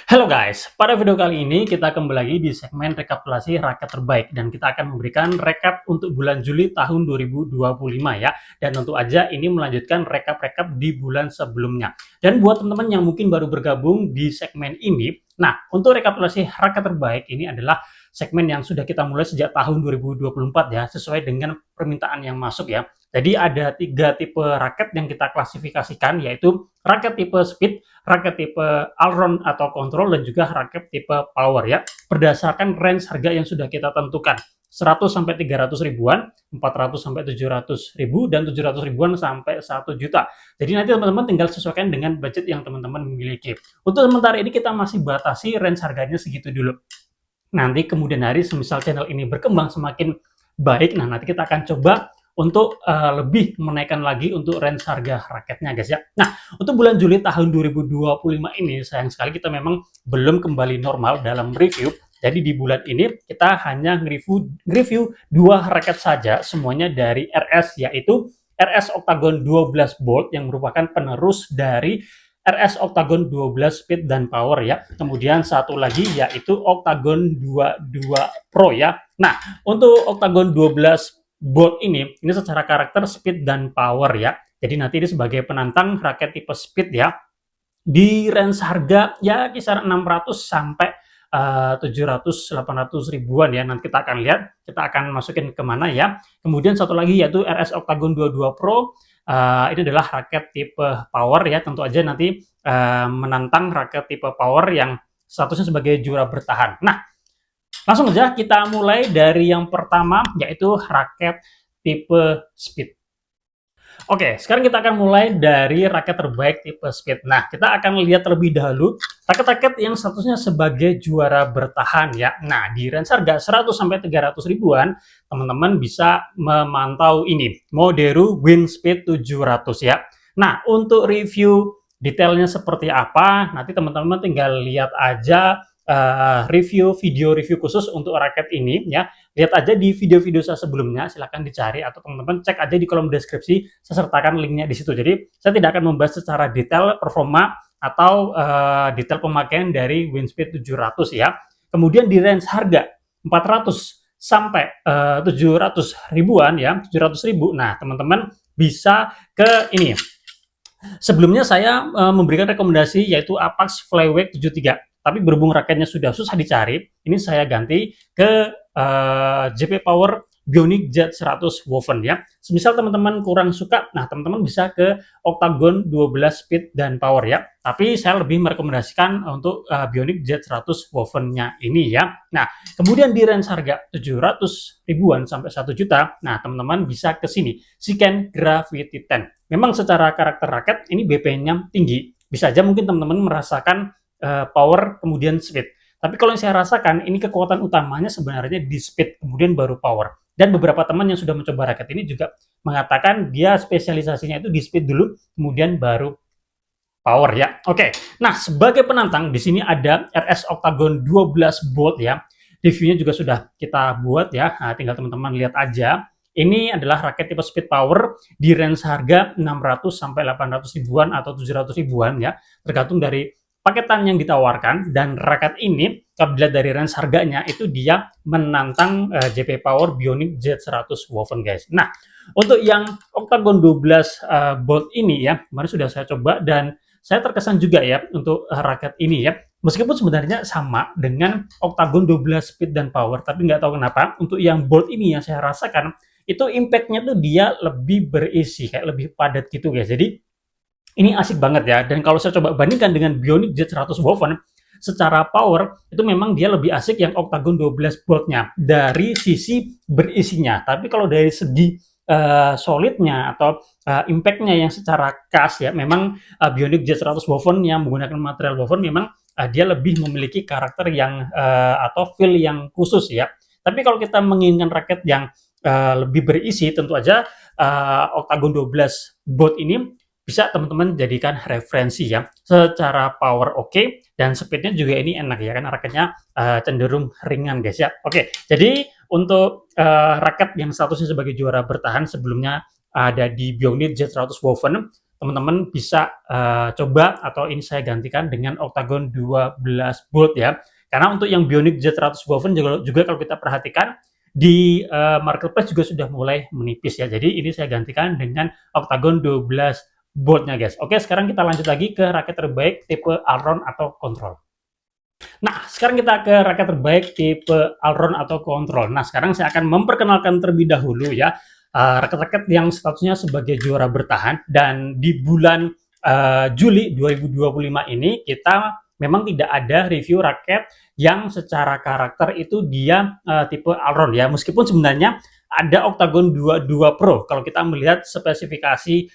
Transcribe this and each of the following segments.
Halo guys, pada video kali ini kita kembali lagi di segmen rekapitulasi raket terbaik dan kita akan memberikan rekap untuk bulan Juli tahun 2025 ya. Dan tentu aja ini melanjutkan rekap-rekap di bulan sebelumnya. Dan buat teman-teman yang mungkin baru bergabung di segmen ini, nah untuk rekapitulasi raket terbaik ini adalah segmen yang sudah kita mulai sejak tahun 2024 ya, sesuai dengan permintaan yang masuk ya. Jadi ada 3 tipe raket yang kita klasifikasikan, yaitu raket tipe speed, raket tipe all-round atau kontrol, dan juga raket tipe power ya, berdasarkan range harga yang sudah kita tentukan, 100 sampai 300 ribuan, 400 sampai 700 ribu, dan 700 ribuan sampai 1 juta. Jadi nanti teman-teman tinggal sesuaikan dengan budget yang teman-teman miliki. Untuk sementara ini kita masih batasi range harganya segitu dulu. Nanti kemudian hari semisal channel ini berkembang semakin baik, nah nanti kita akan coba untuk lebih menaikkan lagi untuk range harga raketnya guys ya. Nah, untuk bulan Juli tahun 2025 ini sayang sekali kita memang belum kembali normal dalam review. Jadi di bulan ini kita hanya nge-review 2 raket saja, semuanya dari RS, yaitu RS Octagon 12 Bolt yang merupakan penerus dari RS Octagon 12 Speed dan Power ya. Kemudian satu lagi yaitu Octagon 22 Pro ya. Nah, untuk Octagon 12 Bolt ini secara karakter speed dan power ya. Jadi nanti ini sebagai penantang raket tipe speed ya. Di range harga ya kisaran 600 sampai 700-800 ribuan ya. Nanti kita akan lihat, kita akan masukin kemana ya. Kemudian satu lagi yaitu RS Octagon 22 Pro. Ini adalah raket tipe power ya. Tentu aja nanti menantang raket tipe power yang statusnya sebagai juara bertahan. Nah, langsung aja kita mulai dari yang pertama, yaitu raket tipe speed. Oke, sekarang kita akan mulai dari raket terbaik tipe speed. Nah, kita akan lihat terlebih dahulu raket-raket yang statusnya sebagai juara bertahan ya. Nah, di range harga 100 sampai 300 ribuan, teman-teman bisa memantau ini, Moderu Windspeed 700 ya. Nah, untuk review detailnya seperti apa, nanti teman-teman tinggal lihat aja video review khusus untuk raket ini ya. Lihat aja di video-video saya sebelumnya, silahkan dicari atau teman-teman cek aja di kolom deskripsi, saya sertakan linknya di situ. Jadi saya tidak akan membahas secara detail performa atau detail pemakaian dari Windspeed 700 ya. Kemudian di range harga 400 sampai 700 ribuan ya, 700 ribu. Nah, teman-teman bisa ke ini. Sebelumnya saya memberikan rekomendasi yaitu Apax Flyweight 73. Tapi berhubung raketnya sudah susah dicari, ini saya ganti ke JP Power Bionic Jet 100 Woven ya. Semisal teman-teman kurang suka, nah teman-teman bisa ke Octagon 12 Speed dan Power ya. Tapi saya lebih merekomendasikan untuk Bionic Jet 100 Woven-nya ini ya. Nah, kemudian di range harga 700 ribuan sampai 1 juta, nah teman-teman bisa ke sini, Siken Gravity 10. Memang secara karakter raket ini BP-nya tinggi. Bisa aja mungkin teman-teman merasakan power kemudian speed. Tapi kalau yang saya rasakan ini kekuatan utamanya sebenarnya di speed kemudian baru power. Dan beberapa teman yang sudah mencoba raket ini juga mengatakan dia spesialisasinya itu di speed dulu kemudian baru power ya. Oke. Nah, sebagai penantang di sini ada RS Octagon 12 Bolt ya. Reviewnya juga sudah kita buat ya. Nah, tinggal teman-teman lihat aja. Ini adalah raket tipe speed power di range harga 600 sampai 800 ribuan atau 700 ribuan ya. Tergantung dari paketan yang ditawarkan, dan raket ini kalau dilihat dari range harganya itu dia menantang JP Power Bionic Jet 100 Woven guys. Nah, untuk yang Octagon 12 Bolt ini ya, kemarin sudah saya coba dan saya terkesan juga ya untuk raket ini ya. Meskipun sebenarnya sama dengan Octagon 12 Speed dan Power, tapi nggak tahu kenapa untuk yang Bolt ini yang saya rasakan itu impact-nya tuh dia lebih berisi, kayak lebih padat gitu guys. Jadi ini asik banget ya. Dan kalau saya coba bandingkan dengan Bionic Jet 100 Woven, secara power itu memang dia lebih asik yang Octagon 12 Bolt-nya dari sisi berisinya. Tapi kalau dari segi solidnya atau impact-nya yang secara khas ya, memang Bionic Jet 100 Woven yang menggunakan material woven memang dia lebih memiliki karakter yang atau feel yang khusus ya. Tapi kalau kita menginginkan raket yang lebih berisi, tentu aja Octagon 12 Bolt ini bisa teman-teman jadikan referensi ya. Secara power oke, dan speednya juga ini enak ya, kan raketnya cenderung ringan guys ya. Oke, jadi untuk raket yang statusnya sebagai juara bertahan sebelumnya ada di Bionic Jet 100 Woven, teman-teman bisa coba atau ini saya gantikan dengan Octagon 12 volt ya. Karena untuk yang Bionic Z100 Woven juga kalau kita perhatikan di marketplace juga sudah mulai menipis ya. Jadi ini saya gantikan dengan Octagon 12 voltnya guys. Oke, sekarang kita lanjut lagi ke raket terbaik tipe Alron atau Control. Nah, sekarang kita ke raket terbaik tipe Alron atau Control. Nah, sekarang saya akan memperkenalkan terlebih dahulu ya raket-raket yang statusnya sebagai juara bertahan, dan di bulan Juli 2025 ini kita memang tidak ada review raket yang secara karakter itu dia tipe Alron ya, meskipun sebenarnya ada Octagon 22 Pro kalau kita melihat spesifikasi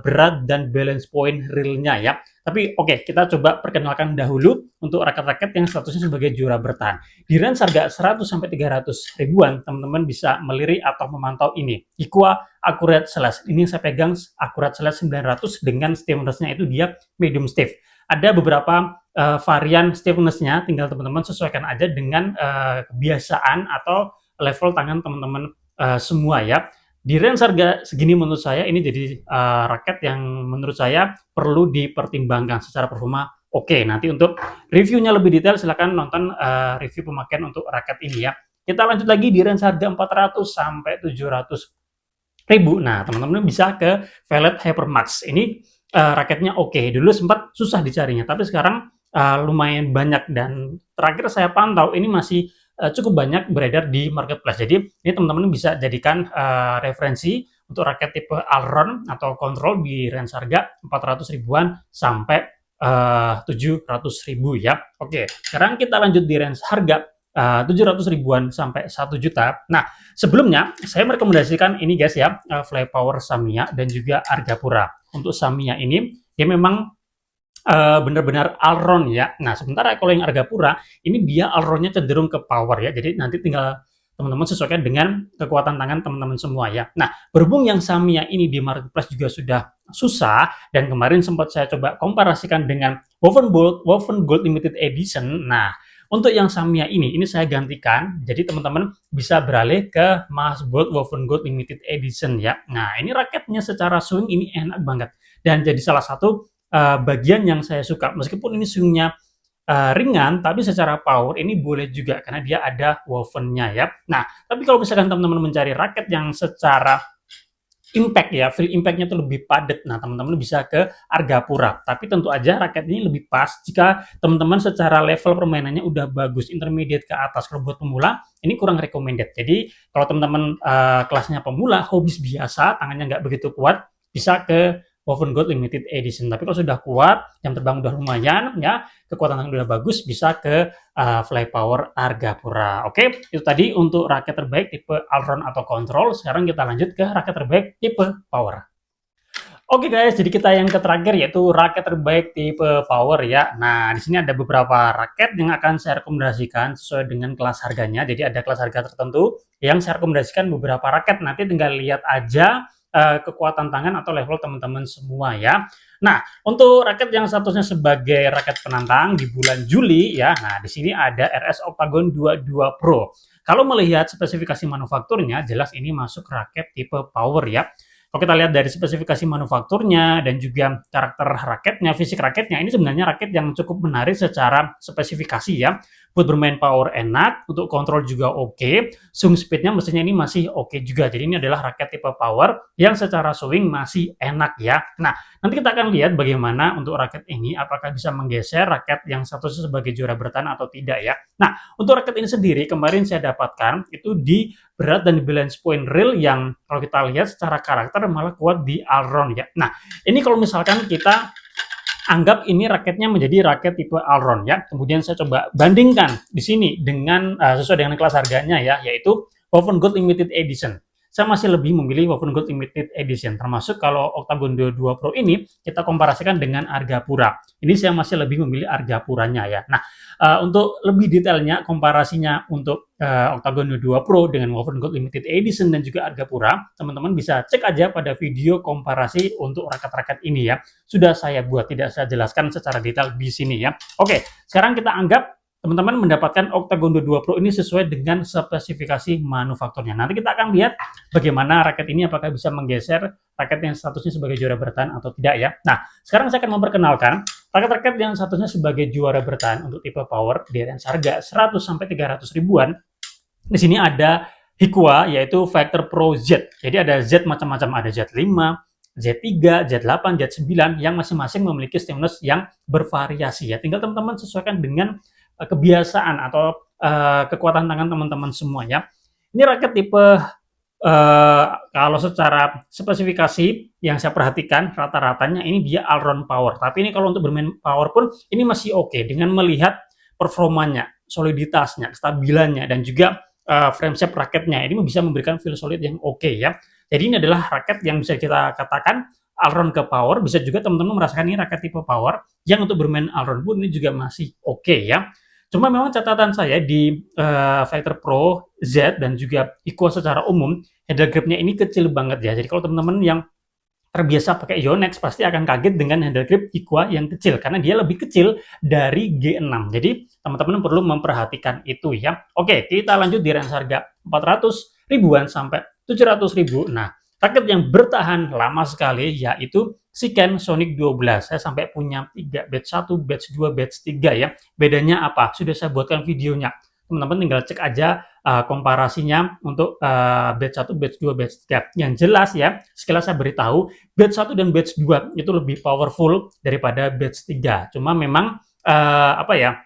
berat dan balance point realnya ya. Tapi oke, kita coba perkenalkan dahulu untuk raket-raket yang statusnya sebagai juara bertahan. Di range harga 100 sampai 300 ribuan, teman-teman bisa melirik atau memantau ini. Iqua Accurate Slash. Ini saya pegang Accurate Slash 900 dengan stiffness-nya itu dia medium stiff. Ada beberapa varian stiffness-nya, tinggal teman-teman sesuaikan aja dengan kebiasaan atau level tangan teman-teman semua ya. Di range harga segini menurut saya ini jadi raket yang menurut saya perlu dipertimbangkan secara performa. Oke, nanti untuk reviewnya lebih detail silahkan nonton review pemakaian untuk raket ini ya. Kita lanjut lagi di range harga 400 sampai 700 ribu. Nah, teman-teman bisa ke Velet Hypermax. Ini raketnya oke. Dulu sempat susah dicarinya, tapi sekarang lumayan banyak, dan terakhir saya pantau ini masih cukup banyak beredar di marketplace. Jadi ini teman-teman bisa jadikan referensi untuk raket tipe Alron atau Control di range harga 400 ribuan sampai 700 ribu ya. Oke, sekarang kita lanjut di range harga 700 ribuan sampai 1 juta. Nah, sebelumnya saya merekomendasikan ini guys ya, Fly Power Samia dan juga Argapura. Untuk Samia ini dia memang benar-benar Alron ya. Nah, sementara kalau yang Argapura ini dia Alronnya cenderung ke power ya. Jadi nanti tinggal teman-teman sesuaikan dengan kekuatan tangan teman-teman semua ya. Nah, berhubung yang Samia ini di marketplace juga sudah susah, dan kemarin sempat saya coba komparasikan dengan Woven Gold Limited Edition. Nah, untuk yang Samia ini saya gantikan. Jadi teman-teman bisa beralih ke Mas Bolt Woven Gold Limited Edition ya. Nah, ini raketnya secara swing ini enak banget, dan jadi salah satu bagian yang saya suka. Meskipun ini swingnya ringan, tapi secara power ini boleh juga karena dia ada wovennya ya. Nah, tapi kalau misalkan teman-teman mencari raket yang secara impact ya, free impactnya itu lebih padat, nah teman-teman bisa ke Argapura. Tapi tentu aja raket ini lebih pas jika teman-teman secara level permainannya udah bagus, intermediate ke atas. Kalau buat pemula ini kurang recommended. Jadi kalau teman-teman kelasnya pemula, hobis biasa, tangannya nggak begitu kuat, bisa ke Woven Gold Limited Edition. Tapi kalau sudah kuat, jam terbang udah lumayan ya, kekuatan tangan udah bagus, bisa ke Fly Power Argapura. Oke, itu tadi untuk raket terbaik tipe Alron atau Control. Sekarang kita lanjut ke raket terbaik tipe Power. Oke guys, jadi kita yang terakhir yaitu raket terbaik tipe Power ya. Nah, di sini ada beberapa raket yang akan saya rekomendasikan sesuai dengan kelas harganya. Jadi ada kelas harga tertentu yang saya rekomendasikan beberapa raket. Nanti tinggal lihat aja kekuatan tangan atau level teman-teman semua ya. Nah, untuk raket yang statusnya sebagai raket penantang di bulan Juli ya. Nah, di sini ada RS Octagon 22 Pro. Kalau melihat spesifikasi manufakturnya, jelas ini masuk raket tipe power ya. Kalau kita lihat dari spesifikasi manufakturnya dan juga karakter raketnya, fisik raketnya, ini sebenarnya raket yang cukup menarik secara spesifikasi ya. Buat bermain power enak, untuk kontrol juga oke, swing speednya mestinya ini masih oke juga. Jadi ini adalah raket tipe power yang secara swing masih enak ya. Nah, nanti kita akan lihat bagaimana untuk raket ini, apakah bisa menggeser raket yang statusnya sebagai juara bertahan atau tidak ya. Nah, untuk raket ini sendiri kemarin saya dapatkan itu di berat dan balance point real yang kalau kita lihat secara karakter malah kuat di Alron ya. Nah, ini kalau misalkan kita anggap ini raketnya menjadi raket tipe Alron ya. Kemudian saya coba bandingkan di sini dengan sesuai dengan kelas harganya ya, yaitu Woven Gold Limited Edition. Saya masih lebih memilih Woven Gold Limited Edition, termasuk kalau Octagon 22 Pro ini kita komparasikan dengan Argapura. Ini saya masih lebih memilih Argapuranya ya. Nah, untuk lebih detailnya komparasinya untuk Octagon 22 Pro dengan Woven Gold Limited Edition dan juga Argapura, teman-teman bisa cek aja pada video komparasi untuk raket-raket ini ya. Sudah saya buat, tidak saya jelaskan secara detail di sini ya. Oke, sekarang kita anggap teman-teman mendapatkan Octagon 22 Pro ini sesuai dengan spesifikasi manufakturnya. Nanti kita akan lihat bagaimana raket ini apakah bisa menggeser raket yang statusnya sebagai juara bertahan atau tidak ya. Nah, sekarang saya akan memperkenalkan raket-raket yang statusnya sebagai juara bertahan untuk tipe power di range harga 100 sampai 300 ribuan. Di sini ada Hikua yaitu Factor Pro Z. Jadi ada Z macam-macam, ada Z5, Z3, Z8, Z9 yang masing-masing memiliki stimulus yang bervariasi ya. Tinggal teman-teman sesuaikan dengan kebiasaan atau kekuatan tangan teman-teman semua ya. Ini raket tipe kalau secara spesifikasi yang saya perhatikan rata-ratanya ini dia all-round power. Tapi ini kalau untuk bermain power pun ini masih oke dengan melihat performanya, soliditasnya, kestabilannya dan juga frame shape raketnya. Ini bisa memberikan feel solid yang oke ya. Jadi ini adalah raket yang bisa kita katakan all-round ke power. Bisa juga teman-teman merasakan ini raket tipe power yang untuk bermain all-round pun ini juga masih oke ya. Cuma memang catatan saya di Factor Pro Z dan juga Hikua secara umum, handle gripnya ini kecil banget ya. Jadi kalau teman-teman yang terbiasa pakai Yonex pasti akan kaget dengan handle grip Hikua yang kecil karena dia lebih kecil dari G6. Jadi teman-teman perlu memperhatikan itu ya. Oke, kita lanjut di range harga 400 ribuan sampai 700 ribu. Nah, raket yang bertahan lama sekali yaitu Shiken Sonic 12. Saya sampai punya 3, batch 1, batch 2, batch 3 ya. Bedanya apa? Sudah saya buatkan videonya. Teman-teman tinggal cek aja komparasinya untuk batch 1, batch 2, batch 3. Yang jelas ya, sekilas saya beritahu, batch 1 dan batch 2 itu lebih powerful daripada batch 3. Cuma memang apa ya,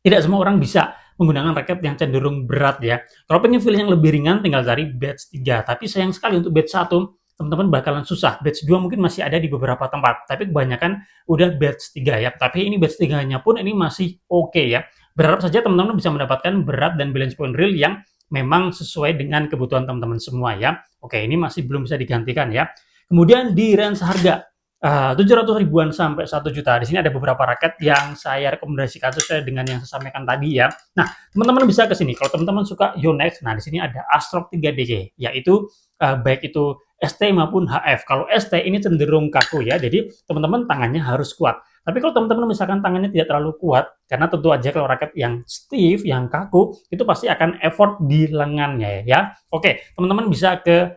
tidak semua orang bisa menggunakan raket yang cenderung berat ya. Kalau pengen feel yang lebih ringan tinggal cari batch 3. Tapi sayang sekali untuk batch 1 teman-teman bakalan susah. Batch 2 mungkin masih ada di beberapa tempat, tapi kebanyakan udah batch 3 ya. Tapi ini batch 3-nya pun ini masih oke ya. Berharap saja teman-teman bisa mendapatkan berat dan balance point real yang memang sesuai dengan kebutuhan teman-teman semua ya. Oke, ini masih belum bisa digantikan ya. Kemudian di range harga 700 ribuan sampai 1 juta. Di sini ada beberapa raket yang saya rekomendasikan sesuai dengan yang saya sampaikan tadi ya. Nah, teman-teman bisa ke sini. Kalau teman-teman suka Yonex, nah di sini ada Astrok 3DG, yaitu baik itu ST maupun HF. Kalau ST ini cenderung kaku ya, jadi teman-teman tangannya harus kuat. Tapi kalau teman-teman misalkan tangannya tidak terlalu kuat, karena tentu aja kalau raket yang stiff, yang kaku, itu pasti akan effort di lengannya ya. Oke, teman-teman bisa ke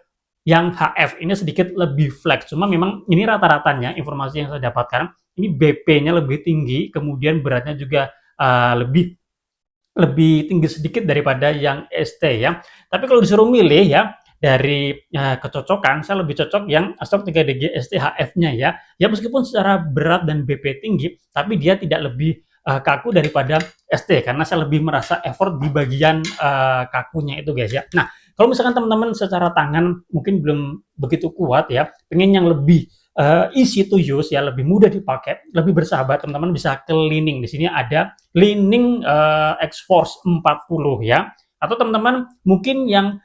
yang HF ini sedikit lebih flex, cuma memang ini rata-ratanya informasi yang saya dapatkan ini BP-nya lebih tinggi, kemudian beratnya juga lebih tinggi sedikit daripada yang ST ya. Tapi kalau disuruh milih ya dari kecocokan, saya lebih cocok yang Astrok 3DG ST HF-nya ya. Ya meskipun secara berat dan BP tinggi, tapi dia tidak lebih kaku daripada ST karena saya lebih merasa effort di bagian kakunya itu guys ya. Nah, kalau misalkan teman-teman secara tangan mungkin belum begitu kuat ya, pengen yang lebih easy to use ya, lebih mudah dipakai, lebih bersahabat, teman-teman bisa ke Li-Ning. Di sini ada Li-Ning X-Force 40 ya. Atau teman-teman mungkin yang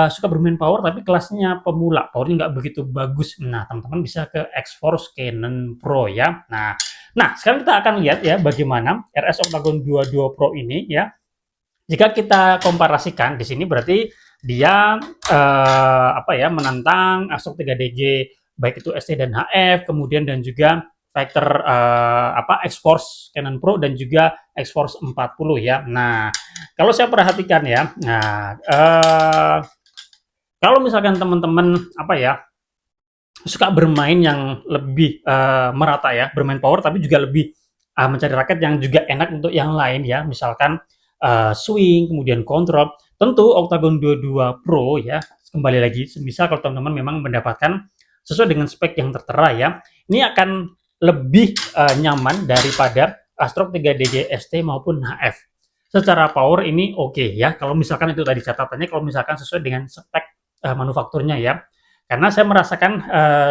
suka bermain power tapi kelasnya pemula, powernya nggak begitu bagus. Nah, teman-teman bisa ke X-Force Canon Pro ya. Nah, sekarang kita akan lihat ya bagaimana RS Octagon 22 Pro ini ya. Jika kita komparasikan di sini berarti dia apa ya, menantang Astrok 3DG baik itu ST dan HF, kemudian dan juga Factor X-Force Canon Pro dan juga X-Force 40 ya. Nah, kalau saya perhatikan ya, nah kalau misalkan teman-teman apa ya, suka bermain yang lebih merata ya, bermain power tapi juga lebih mencari raket yang juga enak untuk yang lain ya, misalkan swing, kemudian kontrol. Tentu Octagon 22 Pro ya, kembali lagi, misal kalau teman-teman memang mendapatkan sesuai dengan spek yang tertera ya, ini akan lebih nyaman daripada Astrok 3DG ST maupun HF. Secara power ini oke ya, kalau misalkan itu tadi catatannya, kalau misalkan sesuai dengan spek manufakturnya ya. Karena saya merasakan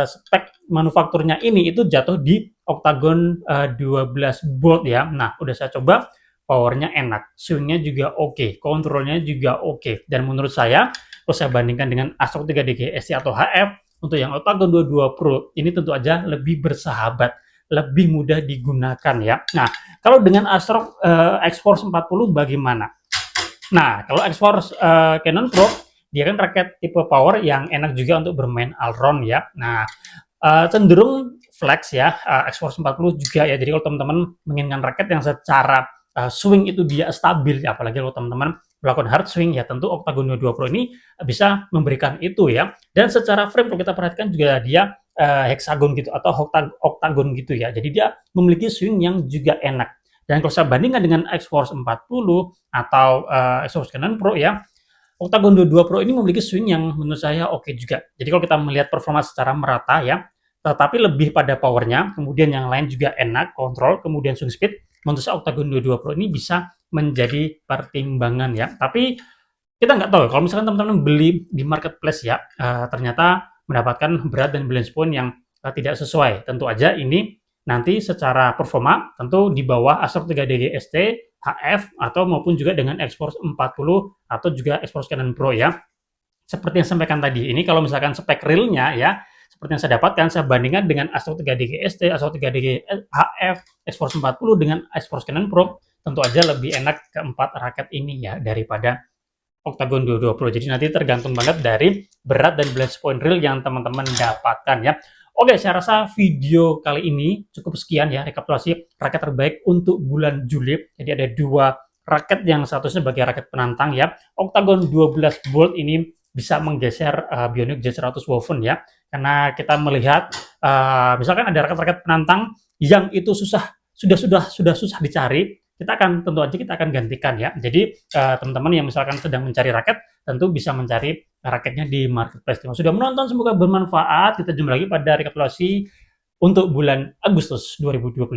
spek manufakturnya ini itu jatuh di Octagon 12 Bolt ya. Nah, udah saya coba, powernya enak, swingnya juga oke, kontrolnya juga oke. Dan menurut saya, kalau saya bandingkan dengan Astrok 3DG ST atau HF, untuk yang Octagon 22 Pro, ini tentu aja lebih bersahabat, lebih mudah digunakan ya. Nah, kalau dengan Astrok X-Force 40 bagaimana? Nah, kalau X-Force Canon Pro, dia kan raket tipe power yang enak juga untuk bermain all-round ya. Nah, cenderung flex ya, X-Force 40 juga ya. Jadi kalau teman-teman menginginkan raket yang secara swing itu dia stabil, ya, apalagi kalau teman-teman melakukan hard swing, ya tentu Octagon 22 Pro ini bisa memberikan itu ya. Dan secara frame kalau kita perhatikan juga dia hexagon gitu atau octagon gitu ya. Jadi dia memiliki swing yang juga enak. Dan kalau saya bandingkan dengan X-Force 40 atau X-Force Canon Pro ya, Octagon 22 Pro ini memiliki swing yang menurut saya oke juga. Jadi kalau kita melihat performa secara merata ya, tetapi lebih pada powernya, kemudian yang lain juga enak, kontrol, kemudian swing speed, menurut saya Octagon 22 Pro ini bisa menjadi pertimbangan ya. Tapi kita nggak tahu kalau misalkan teman-teman beli di marketplace ya, ternyata mendapatkan berat dan balance point yang tidak sesuai. Tentu aja ini nanti secara performa tentu di bawah Acer 3D GST, HF, atau maupun juga dengan X-Force 40 atau juga X-Force Canon Pro ya. Seperti yang saya sampaikan tadi, ini kalau misalkan spek realnya ya, seperti yang saya dapatkan, saya bandingkan dengan Astro 3D GST, Astro 3D HF, X-Force 40 dengan X-Force Canon Pro, tentu aja lebih enak keempat raket ini ya daripada Octagon 22 Pro. Jadi nanti tergantung banget dari berat dan balance point real yang teman-teman dapatkan ya. Oke, saya rasa video kali ini cukup sekian ya, rekapitulasi raket terbaik untuk bulan Juli. Jadi ada dua raket yang statusnya sebagai raket penantang ya. Octagon 12 volt ini bisa menggeser Bionic J100 Woven ya. Karena kita melihat misalkan ada raket-raket penantang yang itu sudah susah dicari, kita akan gantikan ya. Jadi teman-teman yang misalkan sedang mencari raket tentu bisa mencari raketnya di marketplace. Sudah menonton, semoga bermanfaat. Kita jumpa lagi pada rekapitulasi untuk bulan Agustus 2025.